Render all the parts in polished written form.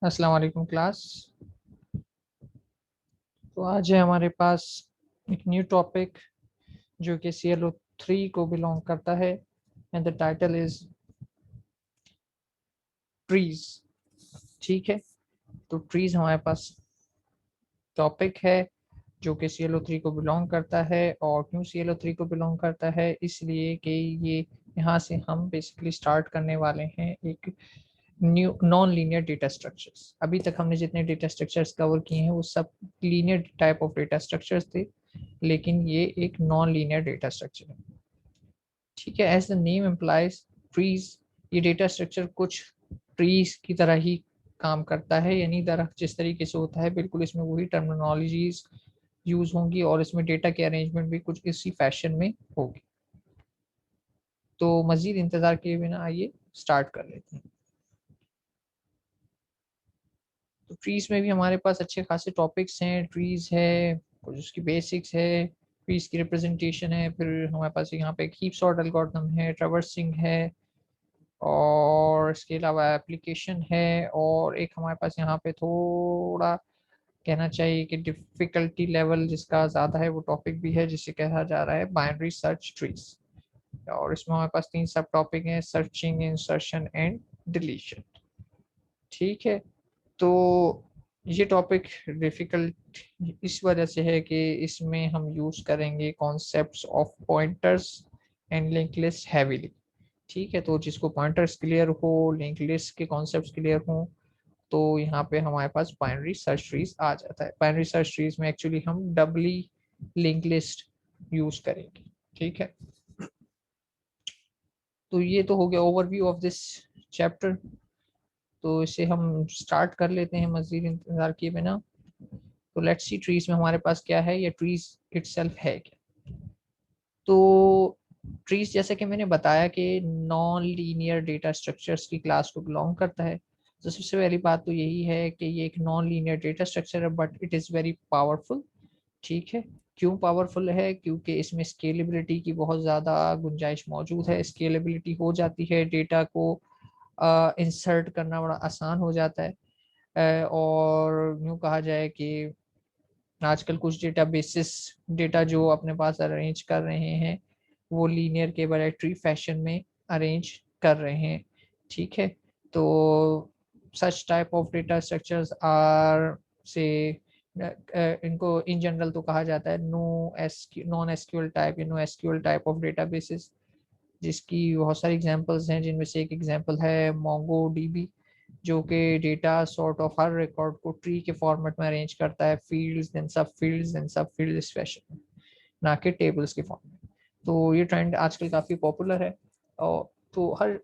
अस्सलाम वालेकुम क्लास। तो आज है हमारे पास एक न्यू टॉपिक जो कि ClO3 को बिलोंग करता है and the title is trees. ठीक है, तो ट्रीज हमारे पास टॉपिक है जो कि ClO3 को बिलोंग करता है। और क्यों ClO3 को बिलोंग करता है? इसलिए कि ये यहाँ से हम बेसिकली स्टार्ट करने वाले हैं एक new non linear data structures. अभी तक हमने जितने डेटा स्ट्रक्चर्स कवर किए हैं वो सब linear type of data structures थे, लेकिन ये एक नॉन लीनियर डेटा स्ट्रक्चर है। ठीक है, as the name implies trees, ये डेटा स्ट्रक्चर कुछ ट्रीज की तरह ही काम करता है, यानी दरख्त जिस तरीके से होता है बिल्कुल इसमें वही टर्मिनोलॉजीज यूज होंगी और इसमें डेटा के अरेंजमेंट भी कुछ इसी फैशन में होगी। तो मजीद इंतजार किए बिना आइए स्टार्ट कर लेते हैं। तो ट्रीज में भी हमारे पास अच्छे खासे टॉपिक्स हैं। ट्रीज है, कुछ उसकी बेसिक्स है, ट्रीज की रिप्रेजेंटेशन है, फिर हमारे पास यहाँ पे एक हीप सॉर्ट एल्गोरिथम है, ट्रैवर्सिंग है, और इसके अलावा एप्लीकेशन है, और एक हमारे पास यहाँ पे थोड़ा कहना चाहिए कि डिफिकल्टी लेवल जिसका ज़्यादा है वो टॉपिक भी है जिसे कहा जा रहा है बाइनरी सर्च ट्रीज। और इसमें हमारे पास 3 सब टॉपिक हैं: सर्चिंग, इंसर्शन एंड डिलीशन। ठीक है, तो ये टॉपिक डिफिकल्ट इस वजह से है कि इसमें हम यूज करेंगे concepts of pointers and link list heavily. ठीक है, तो जिसको पॉइंटर्स क्लियर हो, लिंक लिस्ट के कॉन्सेप्ट्स क्लियर हो, तो यहाँ पे हमारे पास बाइनरी सर्च ट्रीज आ जाता है। बाइनरी सर्च ट्रीज में एक्चुअली हम डबली लिंक लिस्ट यूज करेंगे। ठीक है, तो ये तो हो गया ओवरव्यू ऑफ दिस चैप्टर। तो इसे हम स्टार्ट कर लेते हैं मजीद इंतजार किए बिना। तो लेट्स सी ट्रीज में हमारे पास क्या है, या ट्रीज इटसेल्फ है क्या। तो ट्रीज जैसे कि मैंने बताया कि नॉन लीनियर डेटा स्ट्रक्चर्स की क्लास को बिलोंग करता है। तो सबसे पहली बात तो यही है कि ये एक नॉन लीनियर डेटा स्ट्रक्चर है but it is very powerful. ठीक है, क्यों पावरफुल है? क्योंकि इसमें स्केलेबिलिटी की बहुत ज़्यादा गुंजाइश मौजूद है। स्केलेबिलिटी हो जाती है, डेटा को इंसर्ट करना बड़ा आसान हो जाता है। और यूँ कहा जाए कि आजकल कुछ डेटाबेसिस डेटा जो अपने पास अरेंज कर रहे हैं वो लीनियर के बजाय ट्री फैशन में अरेंज कर रहे हैं। ठीक है, तो such type of data structures are से इनको इन जनरल तो कहा जाता है नॉन एसक्यूएल टाइप या no SQL type of databases, जिसकी बहुत सारी एग्जांपल्स हैं, जिनमें से एक एग्जांपल है मोंगो डीबी, जो कि data sort of her record को ट्री के फॉर्मेट में अरेंज करता है, फील्ड्स देन सब फील्ड्स देन सब फील्ड्स फैशन में, ना कि टेबल्स के फॉर्म में। तो ये ट्रेंड आजकल काफ़ी पॉपुलर है। और तो हर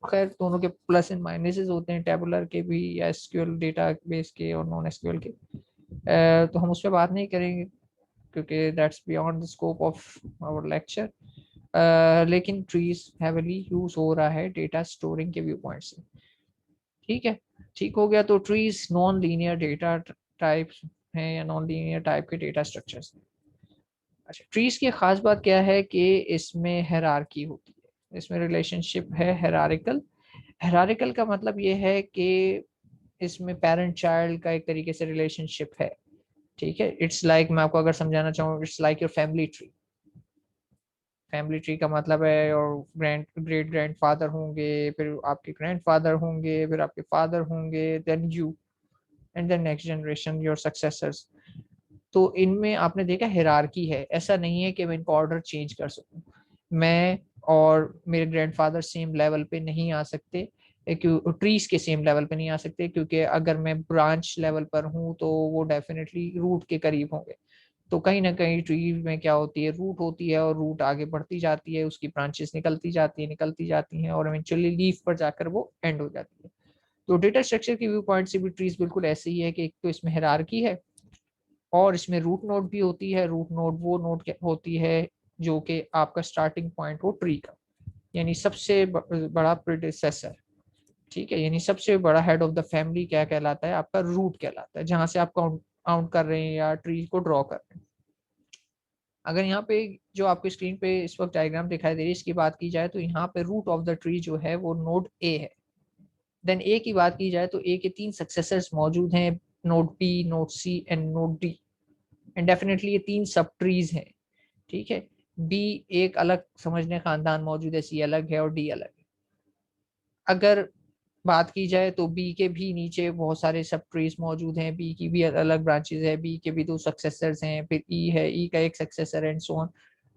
खैर दोनों के प्लस एंड माइनसेस होते हैं, टेबुलर के भी या एसक्यूएल डेटा बेस के और नॉन एसक्यूएल के। तो हम उस पर बात नहीं करेंगे क्योंकि that's beyond the scope of our lecture. लेकिन ट्रीज हैवीली यूज हो रहा है डेटा स्टोरिंग के व्यू पॉइंट से। ठीक है, ठीक हो गया। तो trees non linear data types हैं या नॉन लीनियर टाइप के डेटा स्ट्रक्चर्स हैं। अच्छा, ट्रीज की खास बात क्या है कि इसमें हायरार्की होती है, इसमें रिलेशनशिप है हायरार्किकल। हायरार्किकल का मतलब ये है कि इसमें पेरेंट चाइल्ड का एक तरीके से रिलेशनशिप है। ठीक है, इट्स लाइक मैं आपको अगर समझाना चाहूँ, it's like your family tree. Family tree का मतलब है और ग्रेट ग्रैंड फादर होंगे, फिर आपके ग्रैंड फादर होंगे, फिर आपके फादर होंगे, then you and then next generation your successors. तो इनमें आपने देखा हिरारकी है, ऐसा नहीं है कि मैं इनको ऑर्डर चेंज कर सकूं। मैं और मेरे ग्रैंडफादर सेम लेवल पे नहीं आ सकते, क्यों ट्रीज के सेम लेवल पे नहीं आ सकते, क्योंकि अगर मैं ब्रांच लेवल पर हूँ तो वो डेफिनेटली रूट के करीब होंगे। तो कहीं ना कहीं ट्री में क्या होती है, रूट होती है और रूट आगे बढ़ती जाती है, उसकी ब्रांचेस निकलती जाती हैं और इवेंचुअली लीफ पर जाकर वो एंड हो जाती है। तो डेटा स्ट्रक्चर के व्यू पॉइंट से भी ट्रीज बिल्कुल ऐसे ही है कि एक तो इसमें हायरार्की है और इसमें रूट नोड भी होती है। रूट नोड वो नोड होती है जो कि आपका स्टार्टिंग पॉइंट हो ट्री का, यानी सबसे बड़ा प्रीडिसेसर। ठीक है, यानी सबसे बड़ा हेड ऑफ द फैमिली क्या कहलाता है, आपका रूट कहलाता है, जहां से आप काउंट काउंट कर रहे हैं या ट्री को ड्रॉ कर रहे हैं। अगर यहाँ पे जो आपकी स्क्रीन पे इस वक्त डायग्राम दिखाई दे रही है इसकी बात की जाए, तो यहाँ पे रूट ऑफ द ट्री जो है वो नोड ए है। देन ए की बात की जाए तो ए के 3 सक्सेसर्स मौजूद हैं, node P, node C and node D, and definitely ये 3 सब ट्रीज हैं, ठीक है। बी एक अलग समझने खानदान मौजूद है, सी अलग है और डी अलग है। अगर बात की जाए तो बी के भी नीचे बहुत सारे सब ट्रीज मौजूद हैं, बी की भी अलग ब्रांचेस है, बी के भी 2 सक्सेसर्स हैं, फिर ई है, ई का एक सक्सेसर एंड सो ऑन,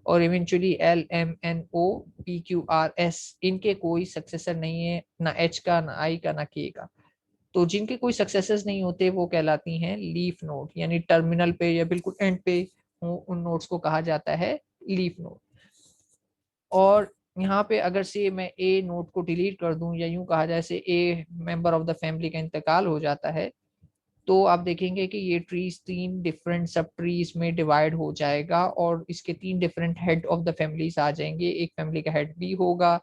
और eventually L M N O P Q R S, इनके कोई सक्सेसर नहीं है, ना एच का, ना आई का, ना के का। तो जिनके कोई सक्सेसर्स नहीं होते वो कहलाती हैं लीफ नोड, यानी टर्मिनल पे या बिल्कुल एंड पे उन नोड्स को कहा जाता है लीफ नोड। और यहाँ पे अगर से मैं ए नोड को डिलीट कर दूं, या यूं कहा जाए से ए मेंबर ऑफ द फैमिली का इंतकाल हो जाता है, तो आप देखेंगे कि ये ट्रीज 3 डिफरेंट सब ट्रीज में डिवाइड हो जाएगा, और इसके 3 different head of the families आ जाएंगे। एक फैमिली का हेड बी होगा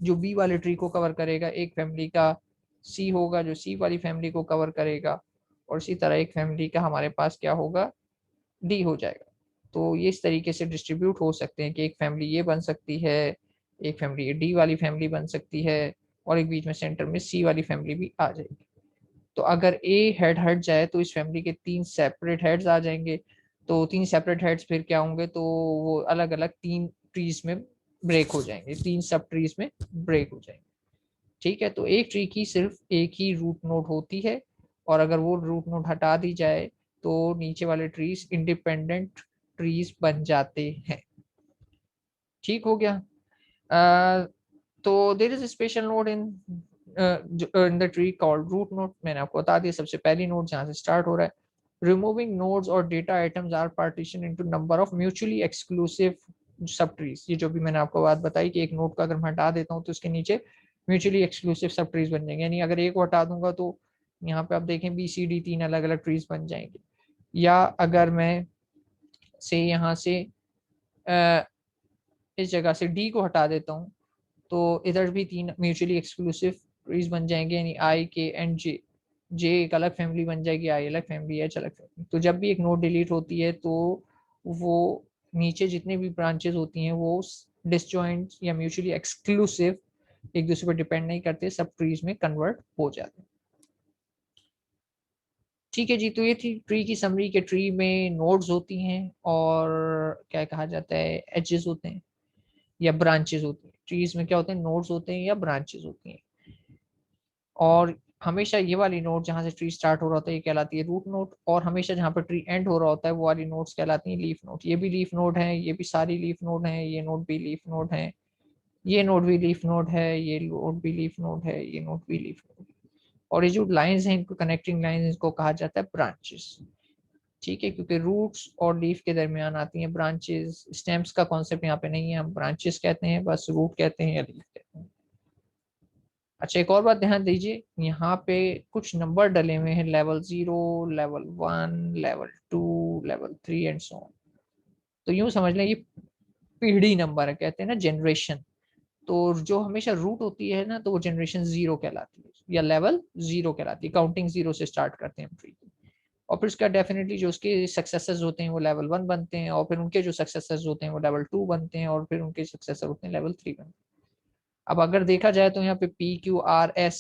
जो बी वाले ट्री को कवर करेगा, एक फैमिली का सी होगा जो सी वाली फैमिली को कवर करेगा, और इसी तरह एक फैमिली का हमारे पास क्या होगा, डी हो जाएगा। तो ये इस तरीके से डिस्ट्रीब्यूट हो सकते हैं कि एक फैमिली ये बन सकती है, एक फैमिली ये डी वाली फैमिली बन सकती है, और एक बीच में सेंटर में सी वाली फैमिली भी आ जाएगी। तो अगर ए हेड हट जाए तो इस फैमिली के 3 सेपरेट हेड्स आ जाएंगे। तो 3 सेपरेट हेड्स फिर क्या होंगे, तो वो अलग अलग 3 ट्रीज में ब्रेक हो जाएंगे, 3 सब ट्रीज में ब्रेक हो जाएंगे, ठीक है। तो एक ट्री की सिर्फ एक ही रूट नोड होती है, और अगर वो रूट नोड हटा दी जाए तो नीचे वाले ट्रीज इंडिपेंडेंट ट्रीज बन जाते हैं, ठीक हो गया। तो there is special node in the tree called root node, मैंने आपको बता दिया सबसे पहली नोड जहां से स्टार्ट हो रहा है। रिमूविंग नोड्स और data items are partition into number of mutually exclusive subtrees. ये जो भी मैंने आपको बात बताई कि एक नोड को अगर मैं हटा देता हूँ तो उसके नीचे म्यूचुअली एक्सक्लूसिव सब ट्रीज बन जाएंगे, यानी अगर एक को हटा दूंगा तो यहाँ पे आप देखें बी सी डी 3 अलग अलग ट्रीज बन जाएंगे। या अगर मैं से यहाँ से इस जगह से डी को हटा देता हूँ तो इधर भी 3 म्यूचुअली एक्सक्लूसिव ट्रीज बन जाएंगे, यानी आई के एंड जे, जे एक अलग फैमिली बन जाएगी, आई अलग फैमिली, एच अलग फैमिली। तो जब भी एक नोड डिलीट होती है तो वो नीचे जितने भी ब्रांचेस होती हैं वो डिसजॉइंट या म्यूचुअली एक्सक्लूसिव, एक दूसरे पर डिपेंड नहीं करते, सब ट्रीज में कन्वर्ट हो जाते हैं, ठीक है जी। तो ये थी ट्री की समरी के ट्री में नोड्स होती हैं और क्या कहा जाता है, एजेस होते हैं या ब्रांचेस होती हैं। ट्रीज में क्या होते हैं, नोड्स होते हैं या ब्रांचेस होती हैं, और हमेशा ये वाली नोड जहां से ट्री स्टार्ट हो रहा होता है ये कहलाती है रूट नोड, और हमेशा जहां पर ट्री एंड हो रहा होता है वो वाली नोड्स कहलाती हैं लीफ नोड। ये भी लीफ नोड है, ये भी सारी लीफ नोड है, ये नोड भी लीफ नोड है, ये नोड भी लीफ नोड है, ये नोड भी लीफ नोड है, ये नोड भी लीफ नोड। और ये जो लाइंस हैं इनको कनेक्टिंग लाइंस, इनको कहा जाता है ब्रांचेस, ठीक है, क्योंकि रूट्स और लीफ के दरमियान आती हैं ब्रांचेस। स्टेम्स का कॉन्सेप्ट यहाँ पे नहीं है, हम ब्रांचेस कहते हैं, बस रूट कहते हैं या लीफ कहते हैं। अच्छा, एक और बात ध्यान दीजिए, यहाँ पे कुछ नंबर डले हुए हैं, level 0, level 1, level 2, level 3 and so on. तो यूं समझ लें ये पीढ़ी नंबर है, कहते हैं ना जनरेशन। तो जो हमेशा रूट होती है ना तो वो जनरेशन 0 कहलाती है या लेवल 0 कहलाती है, काउंटिंग 0 से स्टार्ट करते हैं हम ट्री की। और फिर उसका डेफिनेटली जो उसके सक्सेसर्स होते हैं वो लेवल 1 बनते हैं, और फिर उनके जो सक्सेसर्स होते हैं वो लेवल 2 बनते हैं, और फिर उनके सक्सेसर होते हैं लेवल 3 बनते हैं। अब अगर देखा जाए तो यहाँ पे पी क्यू आर एस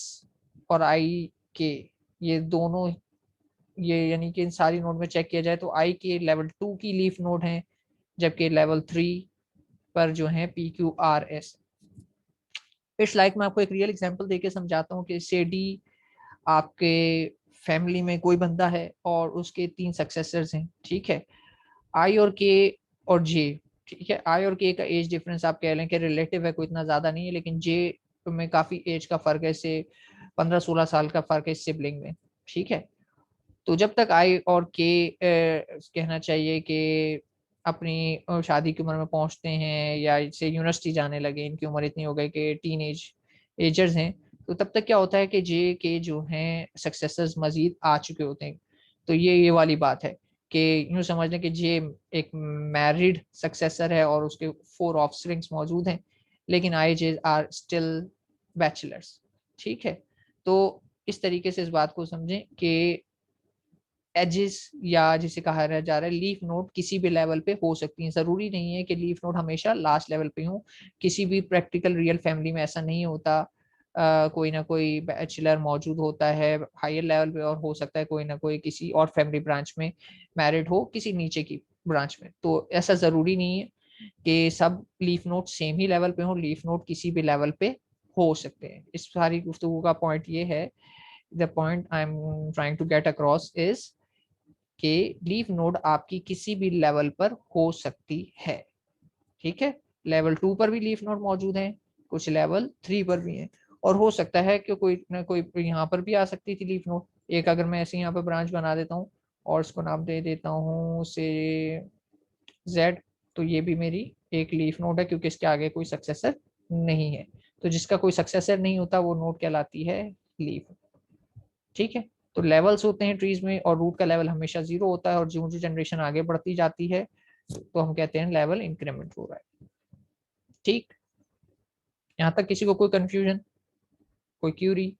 और आई के, ये दोनों, ये यानी कि इन सारी नोड में चेक किया जाए तो आई के लेवल 2 की लीफ नोड है, जबकि लेवल 3 पर जो है P Q R S. It's like मैं आपको एक रियल एग्जांपल देके समझाता हूँ कि से डी आपके फैमिली में कोई बंदा है और उसके 3 सक्सेसर्स हैं, ठीक है, आई और के और जे, ठीक है। आई और के का एज डिफरेंस आप कह लें कि रिलेटिव है, कोई इतना ज्यादा नहीं है, लेकिन जे में काफी एज का फर्क है, से 15-16 साल का फर्क है सिबलिंग में, ठीक है। तो जब तक आई और के कहना चाहिए कि अपनी शादी की उम्र में पहुंचते हैं या इसे यूनिवर्सिटी जाने लगे, इनकी उम्र इतनी हो गई कि टीन एजर्स हैं, तो तब तक क्या होता है कि जे के जो हैं सक्सेसर्स मजीद आ चुके होते हैं। तो ये वाली बात है कि यूं समझ लें कि जे एक मैरिड सक्सेसर है और उसके 4 ऑफस्प्रिंग्स मौजूद हैं, लेकिन आई जे आर स्टिल बैचलर्स, ठीक है। तो इस तरीके से इस बात को समझें कि एजेस या जिसे कहा जा रहा है लीफ नोड किसी भी लेवल पे हो सकती है, जरूरी नहीं है कि लीफ नोड हमेशा लास्ट लेवल पे हो, किसी भी प्रैक्टिकल रियल फैमिली में ऐसा नहीं होता। कोई ना कोई बैचलर मौजूद होता है हायर लेवल पे, और हो सकता है कोई ना कोई किसी और फैमिली ब्रांच में मैरिड हो किसी नीचे की ब्रांच में। तो ऐसा जरूरी नहीं है कि सब लीफ नोट सेम ही लेवल पे हो, लीफ नोट किसी भी लेवल पे हो सकते हैं। इस सारी गुफ्तगू का पॉइंट ये है, the point I am trying to get across is कि लीफ नोड आपकी किसी भी लेवल पर हो सकती है। ठीक है, लेवल 2 पर भी लीफ नोड मौजूद है, कुछ लेवल 3 पर भी है, और हो सकता है कि कोई ना कोई यहाँ पर भी आ सकती थी लीफ नोड। एक अगर मैं ऐसे यहाँ पर ब्रांच बना देता हूँ और इसको नाम दे देता हूँ से जेड, तो ये भी मेरी एक लीफ नोड है क्योंकि इसके आगे कोई सक्सेसर नहीं है। तो जिसका कोई सक्सेसर नहीं होता वो नोड कहलाती है लीफ। ठीक है, तो लेवल्स होते हैं ट्रीज में, और रूट का लेवल हमेशा 0 होता है, और जो जो जनरेशन आगे बढ़ती जाती है तो हम कहते हैं लेवल इंक्रीमेंट हो रहा है। ठीक, यहाँ तक किसी को कोई कंफ्यूजन, कोई क्यूरी?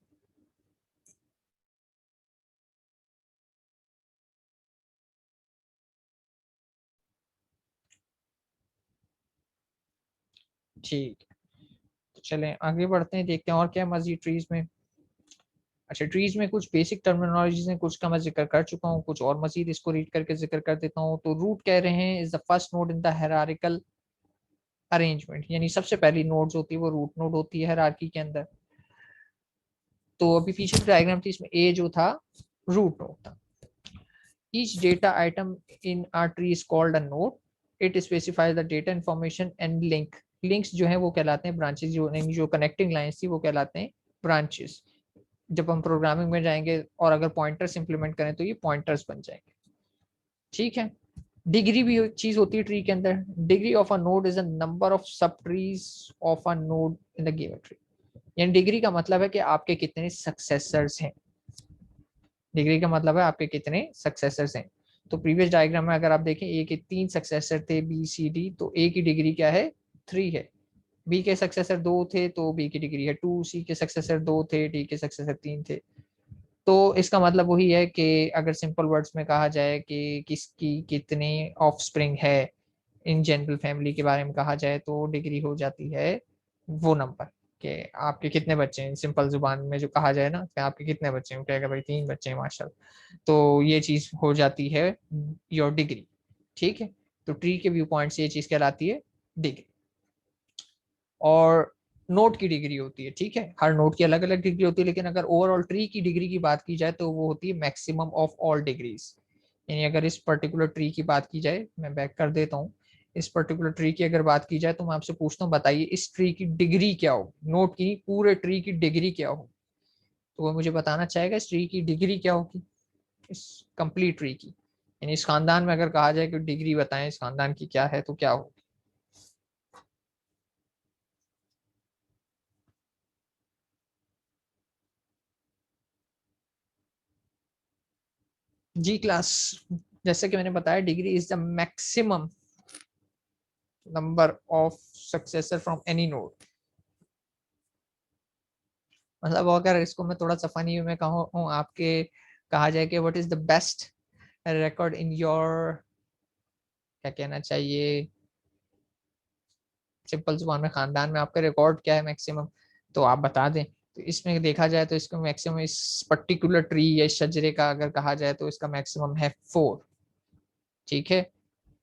ठीक, तो चलें आगे बढ़ते हैं, देखते हैं और क्या मजीद ट्रीज में। अच्छा, ट्रीज में कुछ बेसिक टर्मिनोलॉजीज हैं, कुछ का मैं जिक्र कर चुका हूँ, कुछ और मजीद इसको रीड करके जिक्र कर देता हूँ। तो रूट कह रहे हैं is the first node in the hierarchical arrangement, यानी सबसे पहली नोड्स होती है वो रूट नोड होती है हायरार्की के अंदर। तो अभी पीछे डायग्राम थी, इसमें ए जो था रूट नोड था। Each data item in are tree is called a node, it specifies the data information and link. Links जो है वो कहलाते हैं ब्रांचेस, जो कनेक्टिंग लाइंस थी वो कहलाते हैं ब्रांचेस। जब हम प्रोग्रामिंग में जाएंगे और अगर पॉइंटर्स इंप्लीमेंट करें तो ये पॉइंटर्स बन जाएंगे। ठीक है, डिग्री भी एक चीज होती है ट्री के अंदर। Degree of a node is a number of sub trees of a node in the given tree. यानी डिग्री का मतलब है कि आपके कितने सक्सेसर्स हैं। डिग्री का मतलब है आपके कितने सक्सेसर्स हैं। तो प्रीवियस डायग्राम में अगर आप देखें ए के 3 सक्सेसर थे बी सी डी, तो ए की डिग्री क्या है? 3 है। बी के सक्सेसर 2 थे तो बी की डिग्री है 2, सी के सक्सेसर 2 थे, डी के सक्सेसर 3 थे। तो इसका मतलब वही है कि अगर सिंपल वर्ड्स में कहा जाए कि किसकी कितनी ऑफस्प्रिंग है, इन जनरल फैमिली के बारे में कहा जाए, तो डिग्री हो जाती है वो नंबर कि आपके कितने बच्चे हैं। सिंपल जुबान में जो कहा जाए ना कि आपके कितने बच्चे हैं, कहेगा भाई 3 बच्चे हैं माशाल्लाह, तो ये चीज हो जाती है योर डिग्री। ठीक है, तो ट्री के व्यू पॉइंट से ये चीज कहलाती है डिग्री। और नोट की डिग्री होती है, ठीक है, हर नोट की अलग अलग डिग्री होती है, लेकिन अगर ओवरऑल ट्री की डिग्री की बात की जाए तो वो होती है मैक्सिमम ऑफ ऑल डिग्रीज। यानी अगर इस पर्टिकुलर ट्री की बात की जाए, मैं बैक कर देता हूँ, इस पर्टिकुलर ट्री की अगर बात की जाए तो मैं आपसे पूछता हूँ बताइए इस ट्री की डिग्री क्या होगी, नोट की पूरे ट्री की डिग्री क्या होगी। तो वो मुझे बताना चाहेगा इस ट्री की डिग्री क्या होगी, इस कंप्लीट ट्री की। यानी इस खानदान में अगर कहा जाए कि डिग्री बताएं इस खानदान की क्या है, तो क्या होगी? जी क्लास, जैसे कि मैंने बताया degree is the maximum number of successor from any node. मतलब अगर इसको मैं थोड़ा सा फनी में कहूँ आपके, कहा जाए कि what is the best record in your, क्या कहना चाहिए, सिंपल जुबान में खानदान में आपका रिकॉर्ड क्या है मैक्सिमम, तो आप बता दें। तो इसमें देखा जाए तो इसका मैक्सिमम इस पर्टिकुलर ट्री या इस शजरे का अगर कहा जाए तो इसका मैक्सिमम है 4। ठीक है,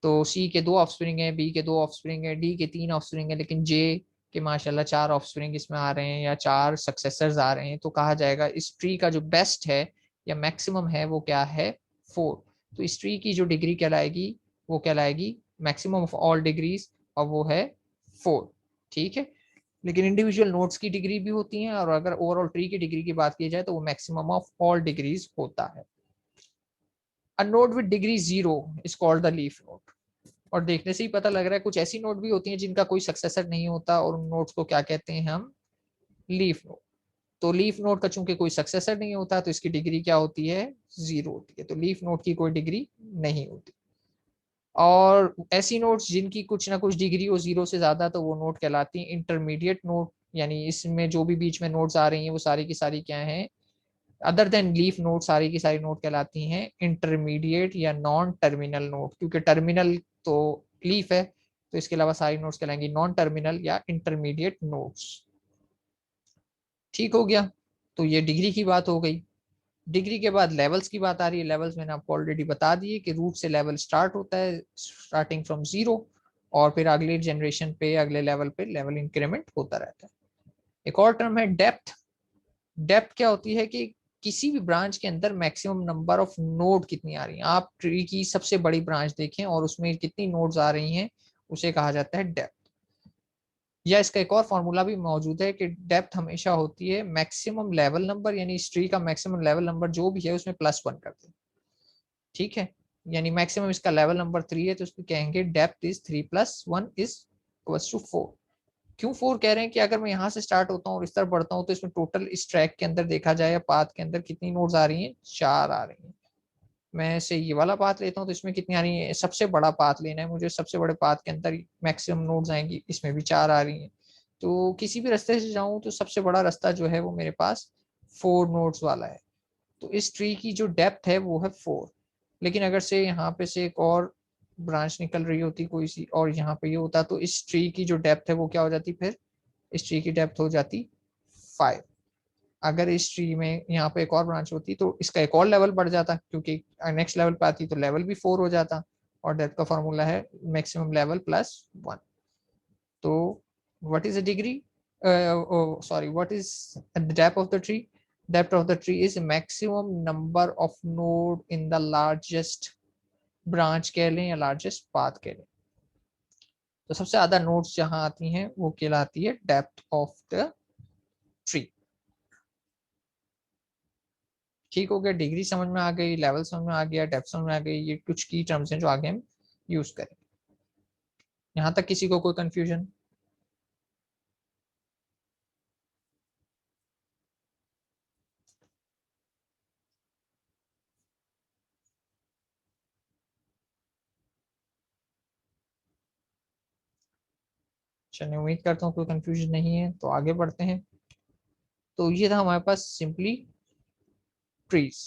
तो सी के 2 ऑफस्प्रिंग है, बी के 2 ऑफस्प्रिंग है, डी के 3 ऑफस्प्रिंग है, लेकिन जे के माशाल्लाह 4 ऑफस्प्रिंग इसमें आ रहे हैं या 4 सक्सेसर्स आ रहे हैं, तो कहा जाएगा इस ट्री का जो बेस्ट है या मैक्सिमम है वो क्या है? 4। तो इस ट्री की जो डिग्री कहलाएगी वो कहलाएगी मैक्सिमम ऑफ ऑल डिग्रीज, और वो है 4। ठीक है, लेकिन इंडिविजुअल नोट्स की डिग्री भी होती हैं, और अगर ओवरऑल ट्री की डिग्री की बात की जाए तो वो मैक्सिमम ऑफ ऑल डिग्रीज होता है। A node with degree 0 is called the leaf node. और देखने से ही पता लग रहा है कुछ ऐसी नोट भी होती हैं जिनका कोई सक्सेसर नहीं होता, और उन नोट्स को क्या कहते हैं हम? Leaf node. तो लीफ नोड का चूंकि कोई सक्सेसर नहीं होता तो इसकी डिग्री क्या होती है? 0 होती है। तो लीफ नोड की कोई डिग्री नहीं होती। और ऐसी नोट्स जिनकी कुछ ना कुछ डिग्री हो 0 से ज्यादा, तो वो नोट कहलाती है इंटरमीडिएट नोट। यानी इसमें जो भी बीच में नोट्स आ रही हैं वो सारी की सारी क्या हैं? अदर देन लीफ नोट, सारी की सारी नोट कहलाती हैं इंटरमीडिएट या नॉन टर्मिनल नोट, क्योंकि टर्मिनल तो लीफ है, तो इसके अलावा सारी नोट्स कहलाएंगी नॉन टर्मिनल या इंटरमीडिएट नोट्स। ठीक हो गया। तो ये डिग्री की बात हो गई। डिग्री के बाद लेवल्स की बात आ रही है। लेवल्स मैंने आपको ऑलरेडी बता दिए कि रूट से लेवल स्टार्ट होता है, स्टार्टिंग फ्रॉम जीरो, और फिर अगले जनरेशन पे, अगले लेवल पे लेवल इंक्रीमेंट होता रहता है। एक और टर्म है डेप्थ। डेप्थ क्या होती है कि किसी भी ब्रांच के अंदर मैक्सिमम नंबर ऑफ नोड कितनी आ रही है। आप ट्री की सबसे बड़ी ब्रांच देखें और उसमें कितनी नोड्स आ रही हैं, उसे कहा जाता है डेप्थ। या इसका एक और फॉर्मूला भी मौजूद है कि डेप्थ हमेशा होती है मैक्सिमम लेवल नंबर, यानी इस ट्री का मैक्सिमम लेवल नंबर जो भी है उसमें +1 कर दें। ठीक है, यानी मैक्सिमम इसका लेवल नंबर 3 है तो उसको कहेंगे depth is 3 + 1 is equals to 4। क्यों 4 कह रहे हैं कि अगर मैं यहाँ से स्टार्ट होता हूँ और इस तरफ बढ़ता हूँ तो इसमें टोटल इस ट्रैक के अंदर देखा जाए या पाथ के अंदर कितनी नोड्स आ रही हैं, 4 आ रही हैं। मैं से ये वाला पाथ लेता हूँ तो इसमें कितनी आ रही है, सबसे बड़ा पाथ लेना है मुझे, सबसे बड़े पाथ के अंदर मैक्सिमम नोड्स आएंगी, इसमें भी 4 आ रही हैं। तो किसी भी रास्ते से जाऊं तो सबसे बड़ा रास्ता जो है वो मेरे पास 4 नोड्स वाला है। तो इस ट्री की जो डेप्थ है वो है 4। लेकिन अगर से यहाँ पे से एक और ब्रांच निकल रही होती कोई सी और यहाँ पे ये होता तो इस ट्री की जो डेप्थ है वो क्या हो जाती, फिर इस ट्री की डेप्थ हो जाती 5। अगर इस ट्री में यहाँ पे एक और ब्रांच होती तो इसका एक और लेवल बढ़ जाता, क्योंकि नेक्स्ट लेवल पे आती तो लेवल भी 4 हो जाता। और डेप्थ का फॉर्मूला है मैक्सिमम लेवल +1। तो what is the degree, sorry, what is the depth of the tree? Depth of the tree is maximum number of node in the largest branch कह लें या लार्जेस्ट पाथ कह लें। तो सबसे ज्यादा नोड्स जहां आती हैं वो कहलाती है डेप्थ ऑफ द ट्री। ठीक हो गया, डिग्री समझ में आ गई, लेवल समझ में आ गया, डेप्थ समझ में आ गई। ये कुछ की टर्म्स हैं जो आगे हम यूज करें। यहाँ तक किसी को कोई कंफ्यूजन? चलिए, उम्मीद करता हूँ कोई कंफ्यूजन नहीं है, तो आगे बढ़ते हैं। तो ये था हमारे पास सिंपली ट्रीज।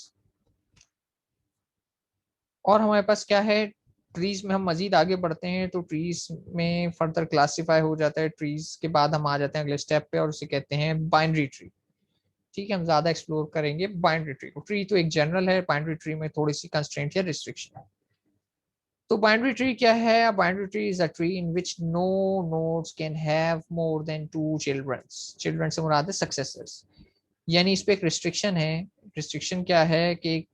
और हमारे पास क्या है, ट्रीज में हम मजीद आगे बढ़ते हैं तो ट्रीज में फर्दर क्लासिफाई हो जाता है। ट्रीज के बाद हम आ जाते हैं अगले स्टेप पे और उसे कहते हैं बाइनरी ट्री। ठीक है, हम ज्यादा एक्सप्लोर करेंगे बाइनरी ट्री को। ट्री तो एक जनरल है, बाइनरी ट्री में थोड़ी सी कंस्ट्रेंट या रिस्ट्रिक्शन है। तो बाइनरी ट्री क्या है? Binary tree is a tree in which no nodes can have more than 2 childrens. Children से मुराद है सक्सेसर्स। यानी इस पे एक रिस्ट्रिक्शन है। रिस्ट्रिक्शन क्या है कि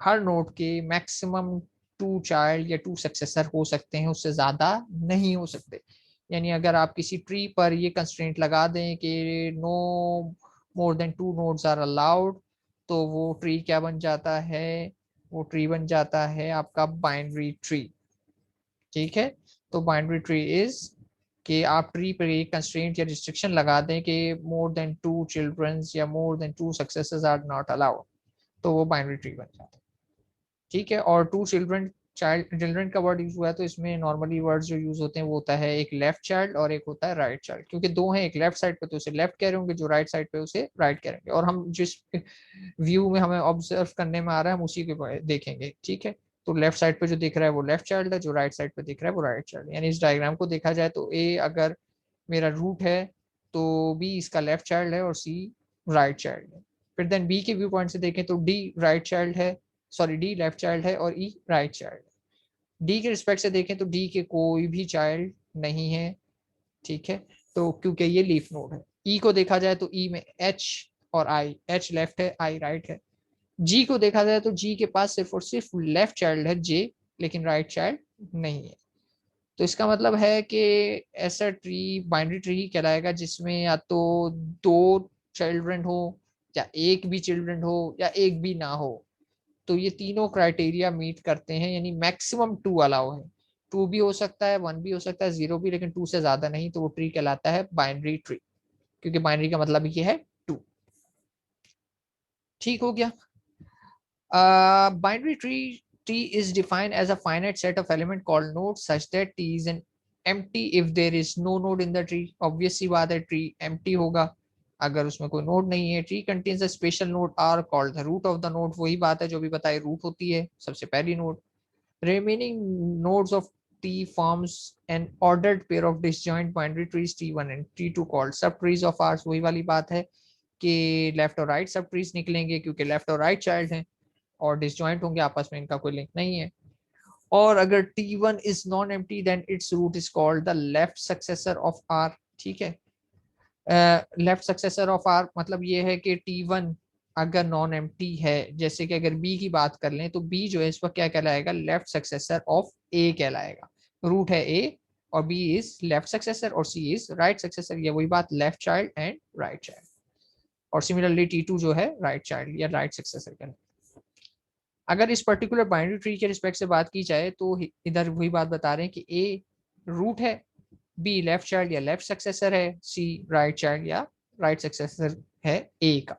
हर नोड के मैक्सिमम 2 चाइल्ड या 2 सक्सेसर हो सकते हैं, उससे ज्यादा नहीं हो सकते। यानी अगर आप किसी ट्री पर ये कंस्ट्रेंट लगा दें कि no more than 2 nodes are allowed, तो वो ट्री क्या बन जाता है? वो ट्री बन जाता है आपका बाइनरी ट्री। ठीक है, तो बाइनरी ट्री इज कि आप ट्री पर एक कंस्ट्रेंट या रिस्ट्रिक्शन लगा दें कि मोर देन 2 चिल्ड्रंस या more than 2 successors are not allowed, तो वो बाइनरी ट्री बन जाता है। ठीक है, और 2 चिल्ड्रन, चाइल्ड चिल्ड्रन का वर्ड यूज हुआ है तो इसमें नॉर्मली वर्ड्स जो यूज होते हैं वो होता है एक लेफ्ट चाइल्ड और एक होता है राइट चाइल्ड। क्योंकि दो हैं, एक लेफ्ट साइड पे तो उसे लेफ्ट कह रहे होंगे, जो राइट साइड पे उसे राइट करेंगे। और हम जिस व्यू में हमें ऑब्जर्व करने में आ रहा है हम उसी के देखेंगे। ठीक है, तो लेफ्ट साइड पे जो दिख रहा है वो लेफ्ट चाइल्ड है, जो राइट साइड पे दिख रहा है वो राइट चाइल्ड। यानी इस डायग्राम को देखा जाए तो ए अगर मेरा रूट है तो बी इसका लेफ्ट चाइल्ड है और सी राइट चाइल्ड है। फिर देन बी के व्यू पॉइंट से देखें तो डी राइट चाइल्ड है, सॉरी डी लेफ्ट चाइल्ड है और ई राइट चाइल्ड है। डी के रिस्पेक्ट से देखें तो डी के कोई भी चाइल्ड नहीं है। ठीक है, तो क्योंकि ये लीफ नोड है। ई को देखा जाए तो ई में एच और आई, एच लेफ्ट है आई राइट है। जी को देखा जाए तो जी के पास सिर्फ और सिर्फ लेफ्ट चाइल्ड है जे, लेकिन राइट चाइल्ड नहीं है। तो इसका मतलब है कि ऐसा ट्री बाइनरी ट्री ही कहलाएगा जिसमें या तो 2 चिल्ड्रन हो, या एक भी चिल्ड्रन हो, या एक भी ना हो। तो ये तीनों क्राइटेरिया मीट करते हैं, यानी मैक्सिमम 2 अलाउ है। 2 भी हो सकता है, 1 भी हो सकता है, 0 भी, लेकिन 2 से ज्यादा नहीं। तो वो ट्री कहलाता है बाइनरी ट्री, क्योंकि बाइनरी का मतलब ये है 2। ठीक हो गया। Binary tree is defined as a finite set of element called nodes such that T is an empty if there is no node in the tree. Obvious सी बात है, tree empty होगा अगर उसमें कोई नोड नहीं है। Tree contains a special node R called the root of the node. वही बात है जो भी बताई, रूट होती है सबसे पहली node. Remaining nodes of T forms an ordered pair of disjoint binary trees T1 and T2 called subtrees of R. वही वाली बात है कि लेफ्ट और राइट सब ट्रीज निकलेंगे क्योंकि लेफ्ट और राइट चाइल्ड हैं और डिसजॉइंट होंगे, आपस में इनका कोई लिंक नहीं है। और अगर T1 is non empty then its root is called the left successor of R। ठीक है, लेफ्ट सक्सेसर ऑफ R मतलब ये है कि T1 अगर नॉन एम्प्टी है, जैसे कि अगर B की बात कर लें तो B जो है इस वक्त क्या कहलाएगा, लेफ्ट सक्सेसर ऑफ A कहलाएगा। रूट है A और B इज लेफ्ट सक्सेसर और C इज राइट सक्सेसर, ये वही बात, left child and right child. और सिमिलरली T2 जो है राइट चाइल्ड या राइट सक्सेसर कहलाएगा। अगर इस पर्टिकुलर बाइनरी ट्री के रिस्पेक्ट से बात की जाए तो इधर वही बात बता रहे हैं कि ए रूट है, बी लेफ्ट चाइल्ड या लेफ्ट सक्सेसर है, सी राइट चाइल्ड या राइट सक्सेसर है ए का।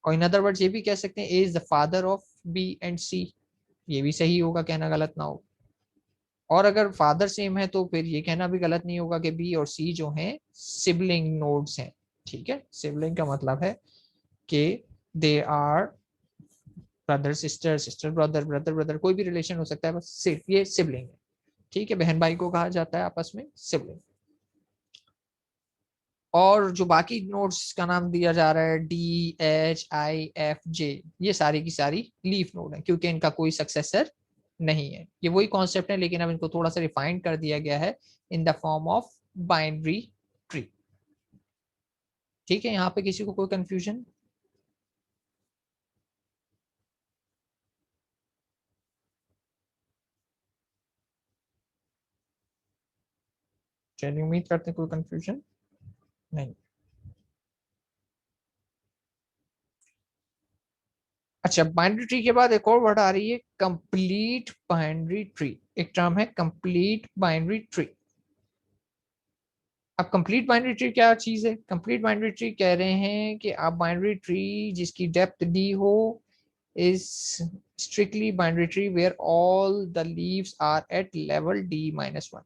और इन अदर वर्ड्स ये भी कह सकते हैं A is the father of B and C, ये भी सही होगा, कहना गलत ना हो। और अगर फादर सेम है तो फिर ये कहना भी गलत नहीं होगा कि बी और सी जो हैं सिबलिंग नोड्स हैं। ठीक है, सिबलिंग का मतलब है कि they are brother sister, sister brother, brother brother, कोई भी रिलेशन हो सकता है, बस सिर्फ ये सिबलिंग है। ठीक है, बहन भाई को कहा जाता है आपस में सिबलिंग। और जो बाकी नोड्स का नाम दिया जा रहा है DHIFJ, ये सारी की सारी लीफ नोड है क्योंकि इनका कोई सक्सेसर नहीं है। ये वही कॉन्सेप्ट है लेकिन अब इनको थोड़ा सा रिफाइंड कर दिया गया है in the form of binary tree. ठीक है, यहाँ पे किसी को कोई कंफ्यूजन? चलिए, उम्मीद करते हैं कोई कंफ्यूजन नहीं। अच्छा, बाइनरी ट्री के बाद एक और वर्ड आ रही है कंप्लीट बाइनरी ट्री। एक टर्म है कंप्लीट बाइनरी ट्री। अब कंप्लीट बाइनरी ट्री क्या चीज है? कंप्लीट बाइनरी ट्री कह रहे हैं कि आप बाइनरी ट्री जिसकी डेप्थ डी हो is strictly binary tree where all the leaves are at level D-1।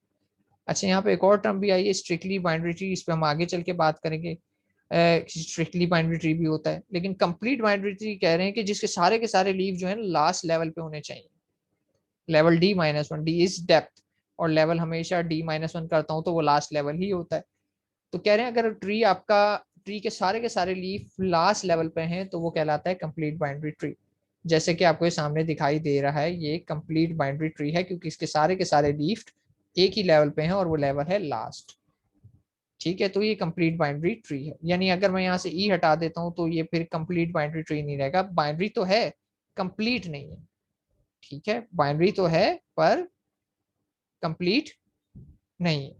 अच्छा, यहाँ पे एक और टर्म भी आई है स्ट्रिक्टली बाइनरी ट्री, इस पे हम आगे चल के बात करेंगे। स्ट्रिक्टली बाइनरी ट्री भी होता है, लेकिन कंप्लीट बाइनरी ट्री कह रहे हैं कि जिसके सारे के सारे लीव जो है लास्ट लेवल पे होने चाहिए। Level D-1, D is depth, और लेवल हमेशा D-1 करता हूँ तो वो लास्ट लेवल ही होता है। तो कह रहे हैं अगर ट्री आपका, ट्री के सारे लीफ लास्ट लेवल पे हैं तो वो कहलाता है कंप्लीट बाइनरी ट्री। जैसे कि आपको ये सामने दिखाई दे रहा है, ये कंप्लीट बाइनरी ट्री है क्योंकि इसके सारे के सारे लीफ एक ही लेवल पे हैं और वो लेवल है लास्ट। ठीक है, तो ये कंप्लीट बाइनरी ट्री है। यानी अगर मैं यहाँ से ई हटा देता हूँ तो ये फिर कंप्लीट बाइनरी ट्री नहीं रहेगा। बाइनरी तो है, कंप्लीट नहीं है। ठीक है, बाइनरी तो है पर कंप्लीट नहीं है।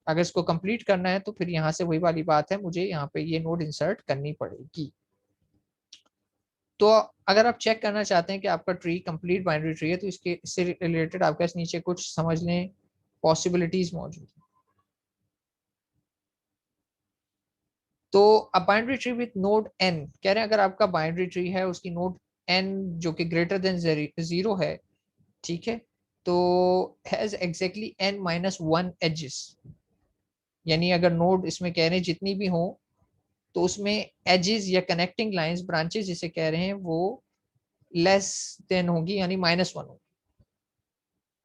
अगर इसको कंप्लीट करना है तो फिर यहाँ से वही वाली बात है, मुझे यहाँ पे ये नोड इंसर्ट करनी पड़ेगी। तो अगर आप चेक करना चाहते हैं कि आपका ट्री कंप्लीट बाइनरी ट्री है तो इससे रिलेटेड आपके पास नीचे कुछ समझ लें पॉसिबिलिटीज मौजूद है। तो अ binary tree with node n, कह रहे हैं अगर आपका बाइनरी ट्री है उसकी नोड n जो कि ग्रेटर देन 0 है, ठीक है, तो हैज एग्जैक्टली n-1 एजेस। यानी अगर नोड इसमें कह रहे हैं जितनी भी हो तो उसमें एजेस या कनेक्टिंग लाइंस, ब्रांचेस जिसे कह रहे हैं, वो लेस देन होगी यानी -1 होगी।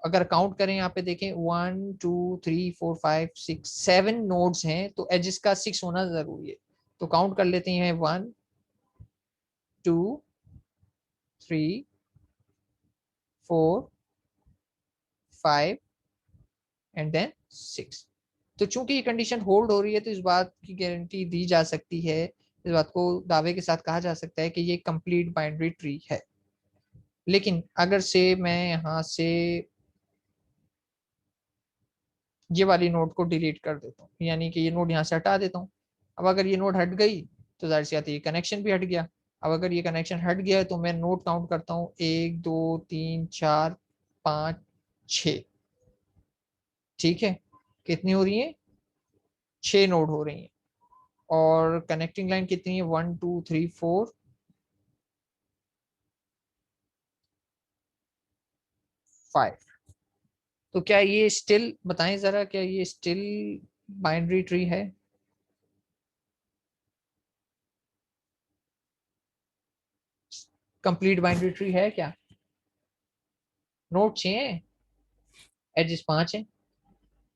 अगर काउंट करें यहाँ पे देखें 1 2 3 4 5 6 7 नोड्स हैं तो एजेस का 6 होना जरूरी है। तो काउंट कर लेते हैं 1 2 3 4 5 एंड देन 6। तो चूंकि ये कंडीशन होल्ड हो रही है तो इस बात की गारंटी दी जा सकती है, इस बात को दावे के साथ कहा जा सकता है कि ये कंप्लीट बाइनरी ट्री है। लेकिन अगर से मैं यहाँ से ये वाली नोड को डिलीट कर देता हूँ, यानी कि ये नोड यहाँ से हटा देता हूँ, अब अगर ये नोड हट गई तो जाहिर सी बात है ये कनेक्शन भी हट गया। अब अगर ये कनेक्शन हट गया है तो मैं नोड काउंट करता हूँ 1 2 3 4 5 6। ठीक है, कितनी हो रही है? 6 नोड हो रही हैं। और कनेक्टिंग लाइन कितनी है? 1 2 3 4 5। तो क्या ये स्टिल, बताएं जरा, क्या ये स्टिल बाइनरी ट्री है? कंप्लीट बाइनरी ट्री है क्या? नोड 6 है, एजेस 5 है,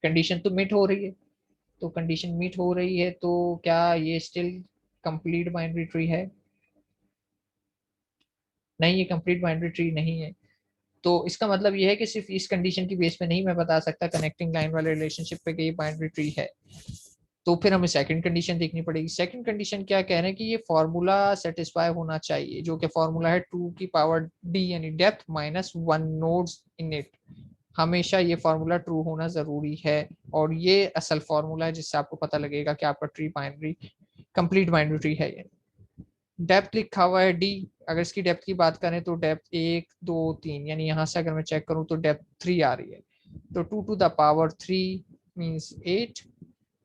कंडीशन तो मिट हो रही है। तो कंडीशन मीट हो रही है, तो क्या ये स्टिल कंप्लीट बाइनरी ट्री है? नहीं, ये कंप्लीट बाइनरी ट्री नहीं है। तो इसका मतलब ये है कि सिर्फ इस कंडीशन की बेस पे नहीं मैं बता सकता कनेक्टिंग लाइन वाले रिलेशनशिप पे कि ये बाइनरी ट्री है। तो फिर हमें सेकंड कंडीशन देखनी पड़ेगी। सेकंड कंडीशन क्या कह रहे हैं कि ये फॉर्मूला सेटिस्फाई होना चाहिए, जो कि फॉर्मूला है 2 की पावर d यानी depth minus 1 nodes in it. हमेशा ये फॉर्मूला ट्रू होना जरूरी है, और ये असल फॉर्मूला है जिससे आपको पता लगेगा कि आपका tree binary complete binary tree है। डेप्थ लिखा हुआ है डी, अगर इसकी डेप्थ की बात करें तो डेप्थ 1 2 3, यानी यहाँ से अगर मैं चेक करूँ तो डेप्थ 3 आ रही है। तो 2 to the power 3 means 8,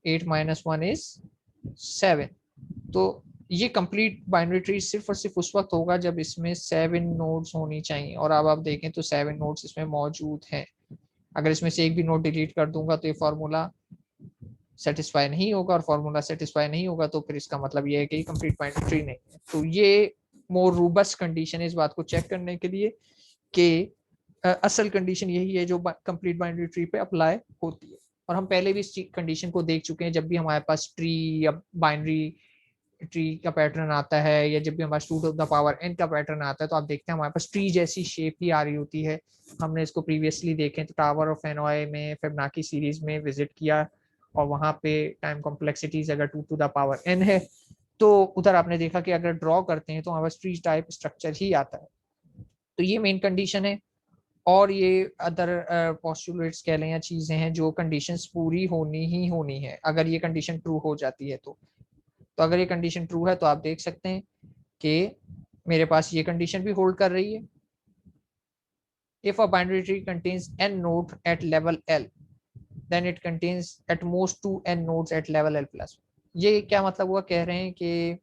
8 minus 1 is 7। तो ये कंप्लीट बाइनरी ट्री सिर्फ और सिर्फ उस वक्त होगा जब इसमें 7 नोड्स होनी चाहिए, और अब आप देखें तो 7 नोड्स इसमें मौजूद हैं। अगर इसमें से एक भी नोड डिलीट कर दूंगा तो ये फॉर्मूला सेटिस्फाई नहीं होगा, और फॉर्मूला सेटिस्फाई नहीं होगा तो फिर इसका मतलब ये है कि कंप्लीट बाइनरी ट्री नहीं है। तो ये मोर रूबस्ट कंडीशन है इस बात को चेक करने के लिए कि असल कंडीशन यही है जो कंप्लीट बाइनरी ट्री पे अप्लाई होती है। और हम पहले भी इस कंडीशन को देख चुके हैं, जब भी हमारे पास ट्री या बाइनरी ट्री का पैटर्न आता है, या जब भी हमारे 2 to the power n का पैटर्न आता है, तो आप देखते हैं हमारे पास ट्री जैसी शेप ही आ रही होती है। हमने इसको प्रीवियसली देखे तो टावर ऑफ एनॉय में फिबोनाची सीरीज में विजिट किया, और वहां पे टाइम कॉम्प्लेक्सिटीज अगर 2 to the power n है, तो उधर आपने देखा कि अगर ड्रॉ करते हैं तो हमारे पास ट्री टाइप स्ट्रक्चर ही आता है। तो ये मेन कंडीशन है। और ये अदर पोस्टुलेट्स कह लें या चीजें हैं जो कंडीशंस पूरी होनी ही होनी है अगर ये कंडीशन ट्रू हो जाती है। तो अगर ये कंडीशन ट्रू है तो आप देख सकते हैं कि मेरे पास ये कंडीशन भी होल्ड कर रही है। If a binary tree contains n node at level l, then it contains at most 2n nodes at level l plus. ये क्या मतलब हुआ, कह रहे हैं कि